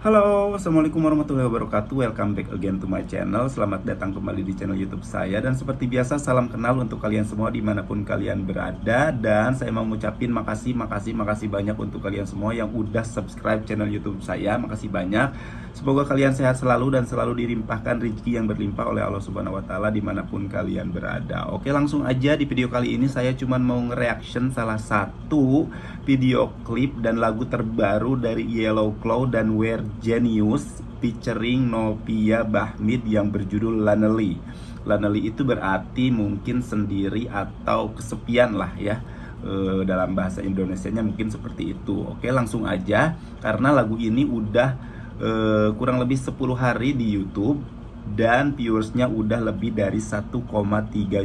Halo, Assalamualaikum warahmatullahi wabarakatuh. Welcome back again to my channel. Selamat datang kembali di channel YouTube saya. Dan seperti biasa, salam kenal untuk kalian semua dimanapun kalian berada. Dan saya mau ngucapin makasih banyak untuk kalian semua yang udah subscribe channel YouTube saya. Makasih banyak. Semoga kalian sehat selalu dan selalu dilimpahkan rezeki yang berlimpah oleh Allah Subhanahu wa Ta'ala dimanapun kalian berada. Oke, langsung aja di video kali ini saya cuma mau nge-reaction salah satu video klip dan lagu terbaru dari Yellow Claw dan We're Genius featuring Nopia Bahmid yang berjudul Lonely. Lonely itu berarti mungkin sendiri atau kesepian lah ya. Dalam bahasa Indonesianya mungkin seperti itu. Oke, langsung aja karena lagu ini udah kurang lebih 10 hari di YouTube dan viewersnya udah lebih dari 1,3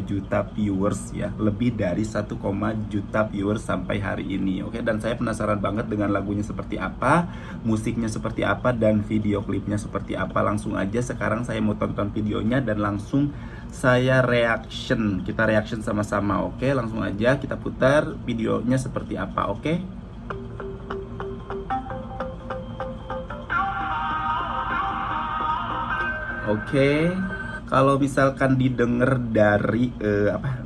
juta viewers ya, lebih dari 1, juta viewers sampai hari ini. Oke, dan saya penasaran banget dengan lagunya seperti apa, musiknya seperti apa, dan video klipnya seperti apa. Langsung aja sekarang saya mau tonton videonya dan langsung saya reaction. Kita reaction sama-sama. Oke, langsung aja kita putar videonya seperti apa. Oke. Oke, kalau misalkan didengar dari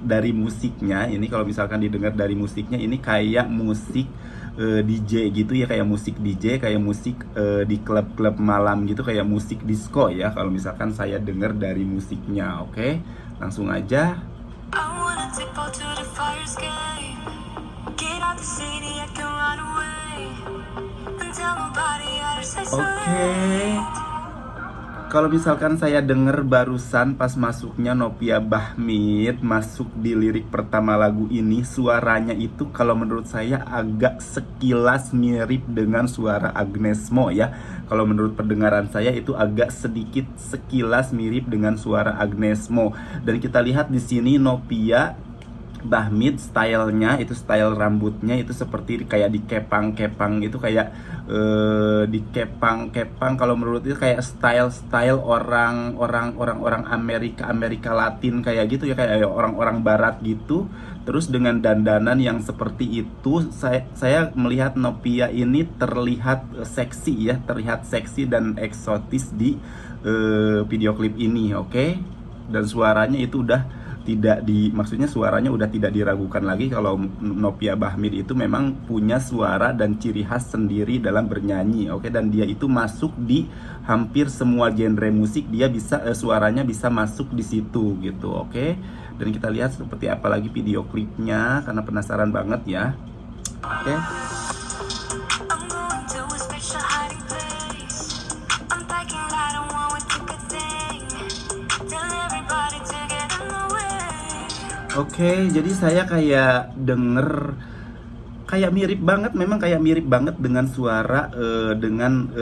dari musiknya, ini kalau misalkan didengar dari musiknya ini kayak musik DJ gitu ya, kayak musik DJ, kayak musik di klub-klub malam gitu, kayak musik disco ya. Kalau misalkan saya dengar dari musiknya, oke, langsung aja. Oke. Kalau misalkan saya denger barusan pas masuknya Nopia Bahmid masuk di lirik pertama lagu ini, suaranya itu kalau menurut saya agak sekilas mirip dengan suara Agnes Mo ya. Kalau menurut pendengaran saya itu agak sedikit sekilas mirip dengan suara Agnes Mo. Dan kita lihat di sini Nopia Bahmid stylenya itu, style rambutnya itu seperti kayak dikepang-kepang gitu, kayak dikepang-kepang. Kalau menurut itu kayak style orang Amerika Latin kayak gitu ya, kayak orang-orang barat gitu. Terus dengan dandanan yang seperti itu, saya melihat Nopia ini terlihat seksi ya, terlihat seksi dan eksotis di video klip ini, oke? Dan suaranya itu udah maksudnya suaranya udah tidak diragukan lagi kalau Nopia Bahmid itu memang punya suara dan ciri khas sendiri dalam bernyanyi, oke? Dan dia itu masuk di hampir semua genre musik, dia bisa suaranya bisa masuk di situ gitu, oke? Dan kita lihat seperti apa lagi video klipnya karena penasaran banget ya, oke? Oke, jadi saya kayak denger kayak mirip banget, memang kayak mirip banget dengan suara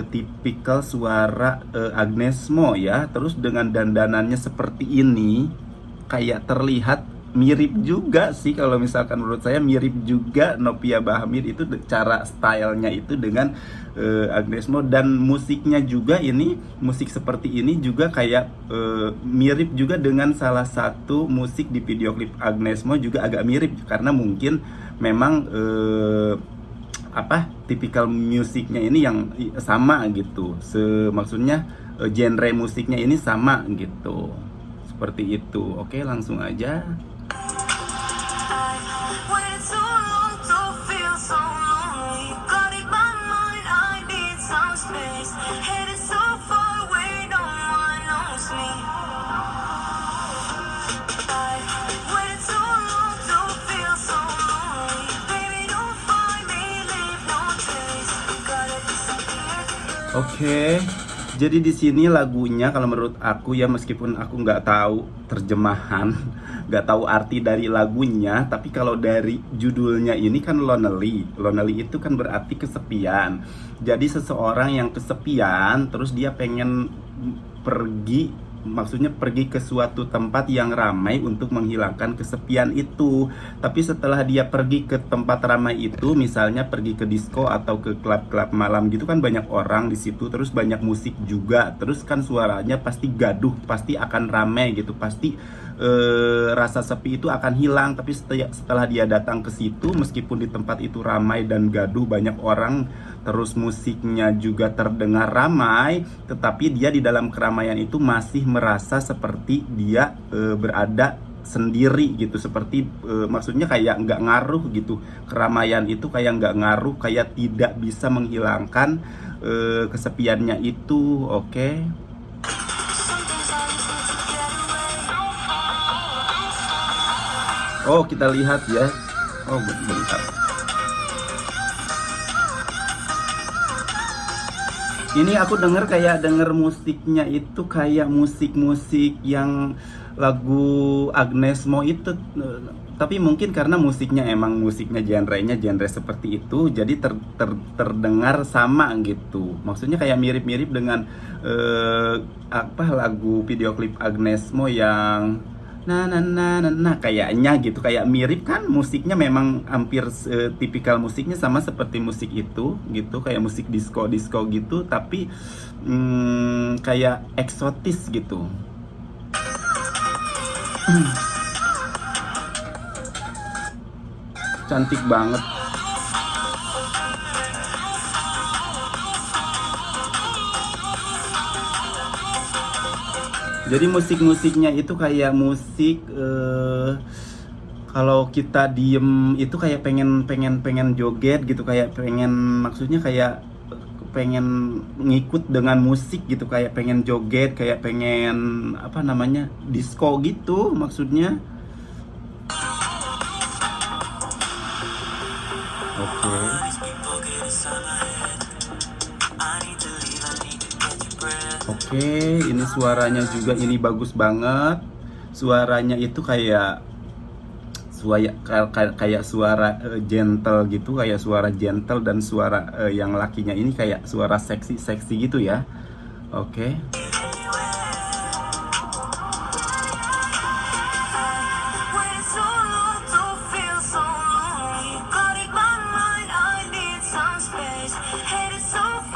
tipikal suara Agnes Mo ya. Terus dengan dandanannya seperti ini kayak terlihat mirip juga sih, kalau misalkan menurut saya mirip juga Nopia Bahmid itu cara stylenya itu dengan Agnes Mo. Dan musiknya juga, ini musik seperti ini juga kayak mirip juga dengan salah satu musik di video klip Agnes Mo, juga agak mirip karena mungkin memang tipikal musiknya ini yang sama gitu, maksudnya genre musiknya ini sama gitu, seperti itu. Oke, langsung aja. Oke, jadi di sini lagunya kalau menurut aku ya, meskipun aku nggak tahu terjemahan, nggak tahu arti dari lagunya, tapi kalau dari judulnya ini kan lonely. Lonely itu kan berarti kesepian. Jadi seseorang yang kesepian, terus dia pengen pergi, maksudnya pergi ke suatu tempat yang ramai untuk menghilangkan kesepian itu. Tapi setelah dia pergi ke tempat ramai itu, misalnya pergi ke disco atau ke klub-klub malam gitu kan, banyak orang di situ, terus banyak musik juga, terus kan suaranya pasti gaduh, pasti akan ramai gitu, pasti rasa sepi itu akan hilang. Tapi setelah dia datang ke situ, meskipun di tempat itu ramai dan gaduh, banyak orang, terus musiknya juga terdengar ramai, tetapi dia di dalam keramaian itu masih merasa seperti dia berada sendiri gitu, seperti maksudnya kayak nggak ngaruh gitu, keramaian itu kayak nggak ngaruh, kayak tidak bisa menghilangkan kesepiannya itu. Oke. Oh, kita lihat ya. Oh, bentar. Ini aku denger musiknya itu kayak musik-musik yang lagu Agnes Mo itu, tapi mungkin karena musiknya genrenya genre seperti itu, jadi terdengar sama gitu. Maksudnya kayak mirip-mirip dengan lagu video klip Agnes Mo yang nah kayaknya gitu, kayak mirip kan, musiknya memang hampir tipikal musiknya sama seperti musik itu gitu, kayak musik disco gitu, tapi kayak eksotis gitu. Cantik banget. Jadi musik-musiknya itu kayak musik kalau kita diem itu kayak pengen joget gitu, kayak maksudnya kayak pengen ngikut dengan musik gitu, kayak pengen joget, kayak pengen disco gitu maksudnya. Oke. Oke, ini suaranya juga ini bagus banget. Suaranya itu kayak suara gentle gitu, kayak suara gentle, dan suara yang lakinya ini kayak suara seksi gitu ya. Oke.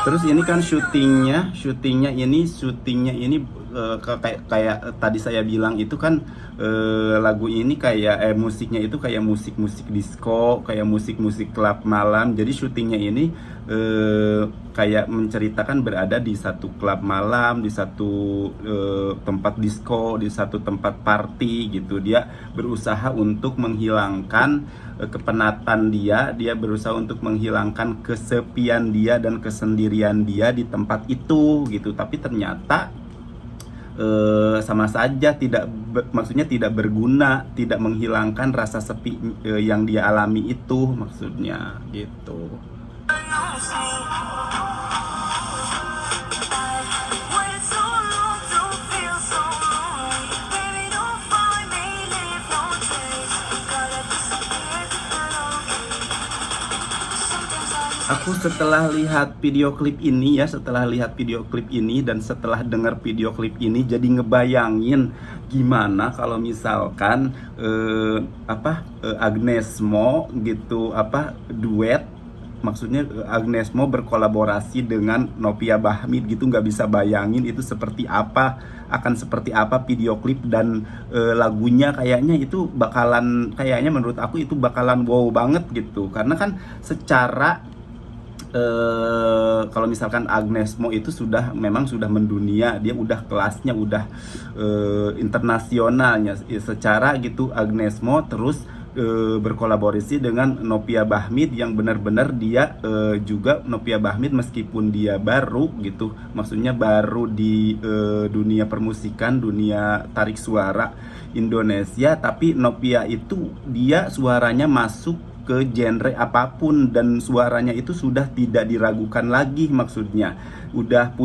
Terus ini kan syutingnya ini kayak tadi saya bilang itu kan lagu ini kayak musiknya itu kayak musik disco, kayak musik klub malam. Jadi syutingnya ini kayak menceritakan berada di satu klub malam, di satu tempat disco, di satu tempat party gitu. Dia berusaha untuk menghilangkan kepenatan dia berusaha untuk menghilangkan kesepian dia dan kesendirian dia di tempat itu gitu. Tapi ternyata sama saja maksudnya tidak berguna, tidak menghilangkan rasa sepi yang dia alami itu maksudnya gitu. Aku setelah lihat video klip ini dan setelah dengar video klip ini, jadi ngebayangin gimana kalau misalkan Agnes Mo gitu duet, maksudnya Agnes Mo berkolaborasi dengan Nopia Bahmid gitu. Nggak bisa bayangin itu akan seperti apa video klip dan lagunya. Kayaknya menurut aku itu bakalan wow banget gitu, karena kan secara kalau misalkan Agnes Mo itu memang sudah mendunia, dia udah kelasnya udah internasionalnya secara gitu. Agnes Mo terus berkolaborasi dengan Nopia Bahmid yang benar-benar dia juga Nopia Bahmid meskipun dia baru gitu, maksudnya baru di dunia permusikan, dunia tarik suara Indonesia, tapi Nopia itu dia suaranya masuk ke genre apapun dan suaranya itu sudah tidak diragukan lagi. Maksudnya udah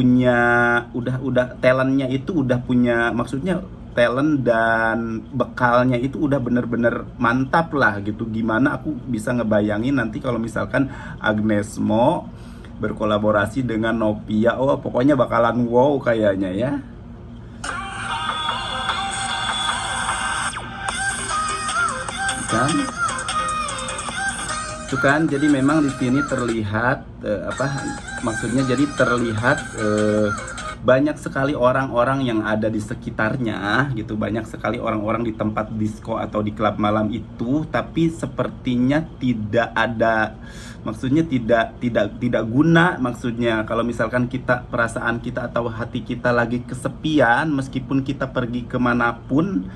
talentnya itu udah punya, maksudnya talent dan bekalnya itu udah bener-bener mantap lah gitu. Gimana aku bisa ngebayangin nanti kalau misalkan Agnes Mo berkolaborasi dengan Nopia. Oh, pokoknya bakalan wow kayaknya ya. Itu kan, jadi memang di sini terlihat maksudnya jadi terlihat banyak sekali orang-orang yang ada di sekitarnya gitu, banyak sekali orang-orang di tempat disco atau di klub malam itu, tapi sepertinya tidak ada, maksudnya tidak guna. Maksudnya kalau misalkan kita, perasaan kita atau hati kita lagi kesepian, meskipun kita pergi kemanapun,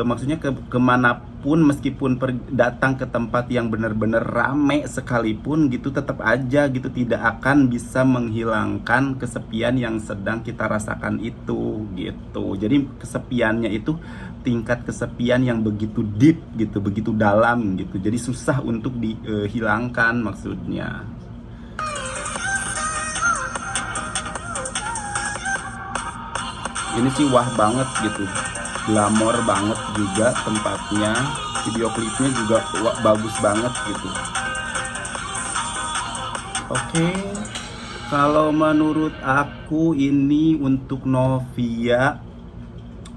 maksudnya kemanapun, meskipun datang ke tempat yang benar-benar rame sekalipun gitu, tetap aja gitu tidak akan bisa menghilangkan kesepian yang sedang kita rasakan itu gitu. Jadi kesepiannya itu tingkat kesepian yang begitu deep gitu, begitu dalam gitu, jadi susah untuk dihilangkan maksudnya. Ini sih wah banget gitu, glamor banget juga tempatnya, video klipnya juga bagus banget gitu. Oke, kalau menurut aku ini untuk Novia,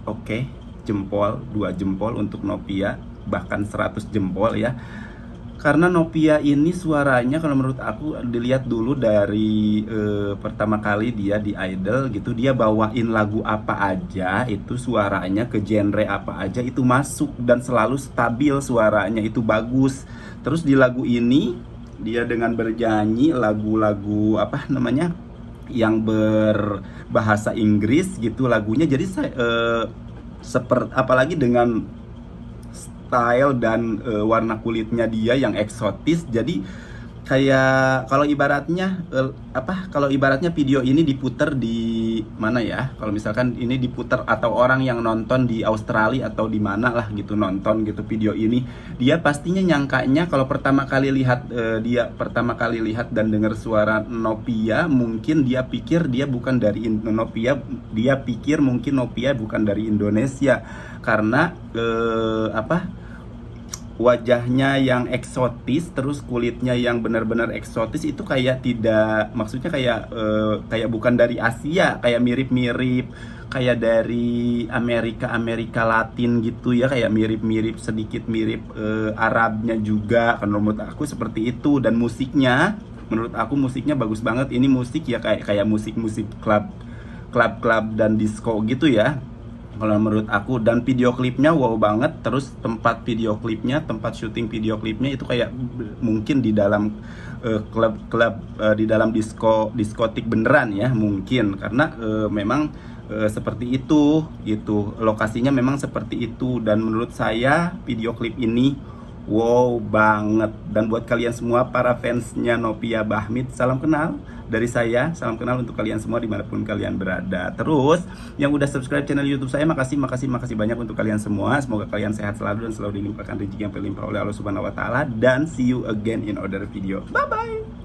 oke, jempol, 2 jempol untuk Novia, bahkan 100 jempol ya. Karena Novia ini suaranya kalau menurut aku, dilihat dulu dari pertama kali dia di Idol gitu, dia bawain lagu apa aja itu suaranya, ke genre apa aja itu masuk dan selalu stabil, suaranya itu bagus. Terus di lagu ini dia dengan berjanyi lagu-lagu apa namanya yang berbahasa Inggris gitu lagunya, jadi saya seperti apalagi dengan style dan warna kulitnya dia yang eksotis, jadi kayak kalau ibaratnya kalau ibaratnya video ini diputer di mana ya, kalau misalkan ini diputer atau orang yang nonton di Australia atau di mana lah gitu, nonton gitu video ini, dia pastinya nyangkanya kalau pertama kali lihat dan dengar suara Novia, mungkin dia pikir dia bukan dari Novia, dia pikir mungkin Novia bukan dari Indonesia, karena wajahnya yang eksotis, terus kulitnya yang benar-benar eksotis, itu kayak tidak, maksudnya kayak bukan dari Asia, kayak mirip-mirip kayak dari Amerika Latin gitu ya, kayak mirip-mirip, sedikit mirip Arabnya juga kan, menurut aku seperti itu. Dan musiknya, menurut aku musiknya bagus banget. Ini musik ya kayak musik klub dan disco gitu ya kalau menurut aku. Dan video klipnya wow banget. Terus tempat syuting video klipnya itu kayak mungkin di dalam klub di dalam diskotik beneran ya, mungkin karena memang seperti itu gitu, lokasinya memang seperti itu. Dan menurut saya video klip ini wow banget. Dan buat kalian semua para fansnya Novia Bahmit, salam kenal dari saya, salam kenal untuk kalian semua dimanapun kalian berada. Terus yang udah subscribe channel YouTube saya, makasih banyak untuk kalian semua. Semoga kalian sehat selalu dan selalu dilimpahkan rezeki yang berlimpah oleh Allah Subhanahu wa taala. Dan see you again in other video. Bye bye.